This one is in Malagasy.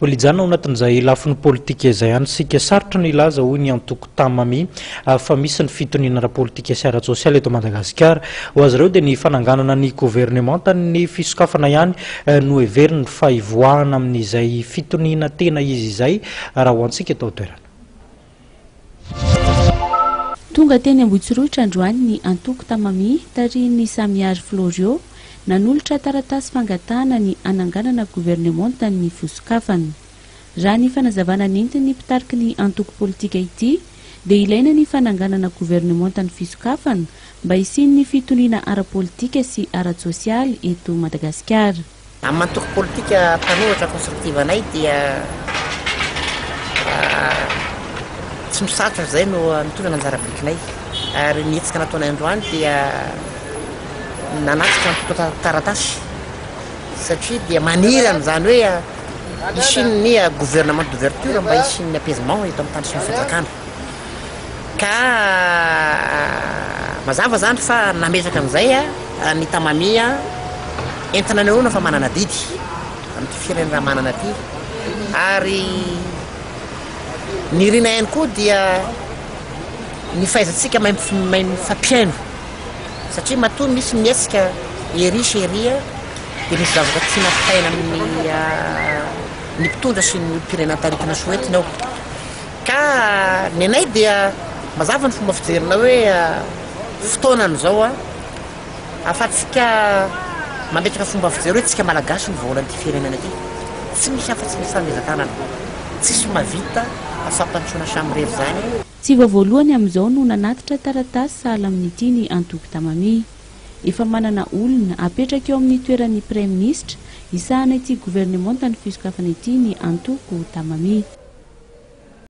Olijana anatin'izay lafiny politika izay ihany sika sarotra ny laza hoy ny antoko tamami fa misy ny fitoniana ara-politika sy ara-tsosialy eto Madagasikara. Ho azy ireo dia ny fananganana ny gouvernemanta ny fisokafana ihany no heveriny fa ivoahana amin'izay fitoniana tena izy izay raha ho antsika eto toerana. Tonga teny Ambohitsirotra androany ny antoko tamami tariny Samiary Florio nanolotra taratasy fangatahana ny ananganana gouvernemanta ny fisokafana. Raha ny fanazavana nentiny mpitariky ny antoko politika ity dia ilaina ny fananganana gouvernemanta ny fisokafana mba hisiny ny fitoniana ara-politika sy ara-tsosialy eto Madagasikara. Amin'ny antoko politika mpanohatra konstruktiva anay dia tsy misatra zay no mitondra anjara bikinay ary ny hetsika nataonay androany dia nanatrika ny taratasy satria dia manirana zany hoe isiny ny gouvernement d'ouverture mba isiny ny apaisement eto amin'ny tany sy ny fiantsakana ka mazava zany fa nametraka amin'izay ny tamami entina nehoana fa manana didy amin'ity firenena raha manana ty ary ny rina ihany koa dia ny fahaizantsika mahay mifampiaino satria matoa misy mietsika ery sy eria dia misy zavatra tsy nampitaina amin'ny ny mpitondra sy ny olom-pirenena tarikina soetiny ao ka ny anay dia mazava ny fomba fijerina hoe fotoanan'izao afatsika mametraka fomba fijery hoe tsika malagasy ny volan'ity firenena ity tsy misy afa-tsy misy famezan-tanana tsisy mavita afa-pantsona samirery zany. Tsy voalohany amin'izao no nanatitra taratasy sahala amin'ity ny antoko tamami. Efa manana olona apetraka eo amin'ny toeran'ny Prime Ministre isahana ity gouvernemanta ny fisokafana ity ny antoko tamami.